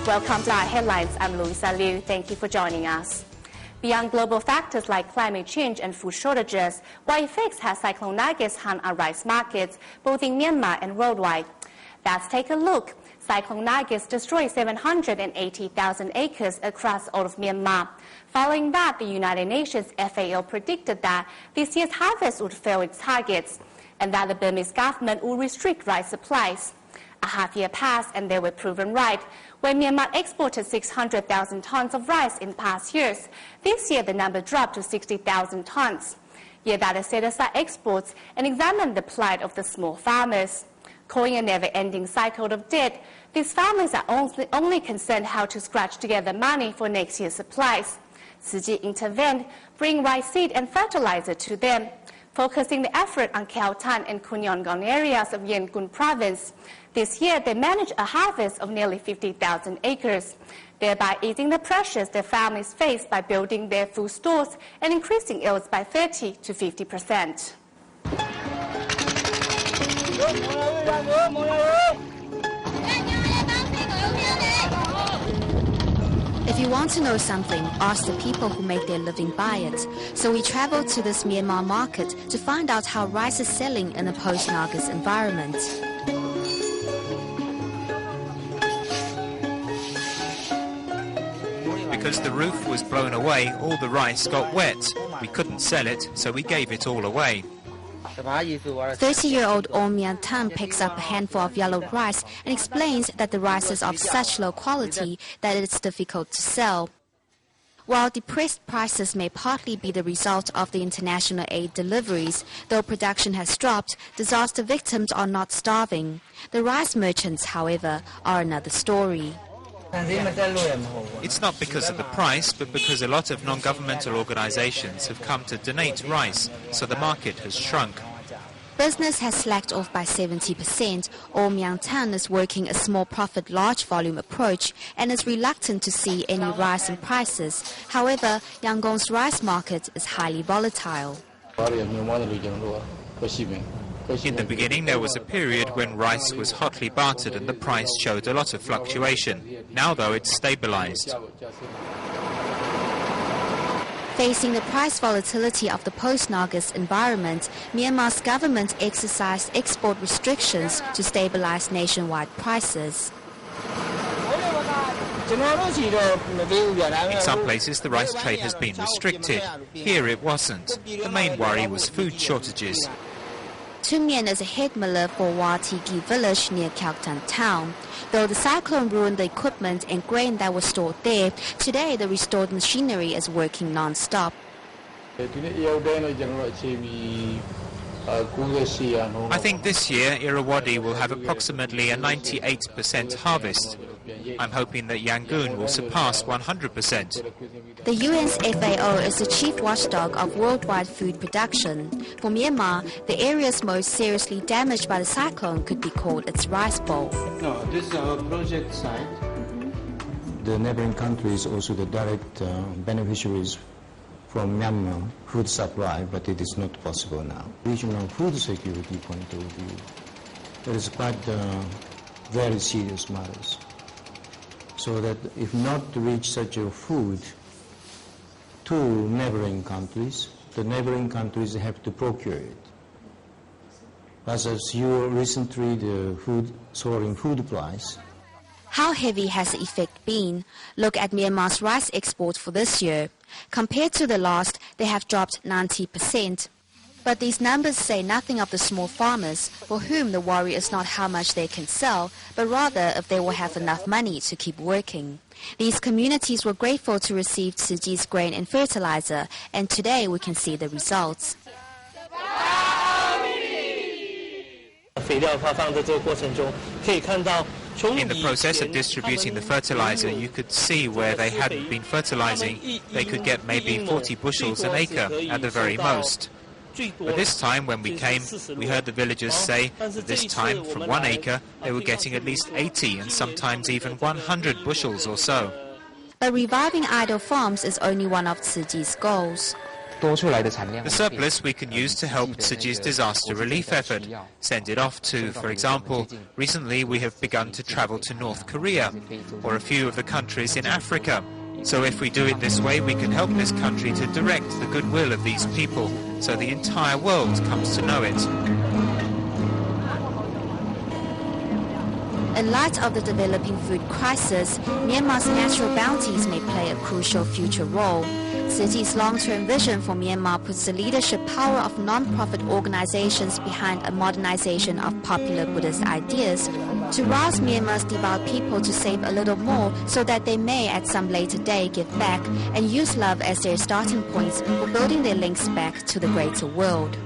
Welcome to our headlines. I'm Louisa Liu. Thank you for joining us. Beyond global factors like climate change and food shortages, what effects has Cyclone Nargis had on rice markets, both in Myanmar and worldwide? Let's take a look. Cyclone Nargis destroyed 780,000 acres across all of Myanmar. Following that, the United Nations FAO predicted that this year's harvest would fail its targets and that the Burmese government would restrict rice supplies. A half year passed and they were proven right. When Myanmar exported 600,000 tons of rice in past years, this year the number dropped to 60,000 tons. Yet that set aside exports and examined the plight of the small farmers. Calling a never-ending cycle of debt, these farmers are only concerned how to scratch together money for next year's supplies. Tzu Chi intervened, bringing rice seed and fertilizer to them, focusing the effort on Khao Tan and Kunyongong areas of Yangon province. This year, they managed a harvest of nearly 50,000 acres, thereby easing the pressures their families face by building their food stores and increasing yields by 30 to 50%. If you want to know something, ask the people who make their living by it. So we traveled to this Myanmar market to find out how rice is selling in a post-Nargis environment. Because the roof was blown away, all the rice got wet. We couldn't sell it, so we gave it all away. 30-year-old Om Myan Tan picks up a handful of yellow rice and explains that the rice is of such low quality that it's difficult to sell. While depressed prices may partly be the result of the international aid deliveries, though production has dropped, disaster victims are not starving. The rice merchants, however, are another story. It's not because of the price, but because a lot of non-governmental organizations have come to donate rice, so the market has shrunk. Business has slacked off by 70%. Om Myan Tan is working a small profit, large volume approach and is reluctant to see any rise in prices. However, Yangon's rice market is highly volatile. In the beginning, there was a period when rice was hotly bartered and the price showed a lot of fluctuation. Now, though, it's stabilized. Facing the price volatility of the post-Nargis environment, Myanmar's government exercised export restrictions to stabilize nationwide prices. In some places, the rice trade has been restricted. Here, it wasn't. The main worry was food shortages. Tumien is a head miller for Watiki village near Khao Tan town. Though the cyclone ruined the equipment and grain that was stored there, today the restored machinery is working non-stop. I think this year Irrawaddy will have approximately a 98% harvest. I'm hoping that Yangon will surpass 100%. The UN's FAO is the chief watchdog of worldwide food production. For Myanmar, the areas most seriously damaged by the cyclone could be called its rice bowl. No, this is our project site. The neighboring countries also the direct beneficiaries from Myanmar food supply, but it is not possible now. Regional food security point of view, there is quite very serious matters. So that if not to reach such a food to neighboring countries, the neighboring countries have to procure it. As you recently the soaring food price. How heavy has the effect been? Look at Myanmar's rice export for this year. Compared to the last, they have dropped 90%. But these numbers say nothing of the small farmers, for whom the worry is not how much they can sell, but rather if they will have enough money to keep working. These communities were grateful to receive Tzu Chi's grain and fertilizer, and today we can see the results. In the process of distributing the fertilizer, you could see where they hadn't been fertilizing. They could get maybe 40 bushels an acre at the very most. But this time when we came, we heard the villagers say that this time from 1 acre they were getting at least 80 and sometimes even 100 bushels or so. But reviving idle farms is only one of Tzu Chi's goals. The surplus we can use to help Tzuji's disaster relief effort, send it off to, for example, recently we have begun to travel to North Korea or a few of the countries in Africa. So if we do it this way, we can help this country to direct the goodwill of these people so the entire world comes to know it. In light of the developing food crisis, Myanmar's natural bounties may play a crucial future role. Tzuji's long-term vision for Myanmar puts the leadership power of non-profit organizations behind a modernization of popular Buddhist ideas to rouse Myanmar's devout people to save a little more so that they may at some later day give back and use love as their starting points for building their links back to the greater world.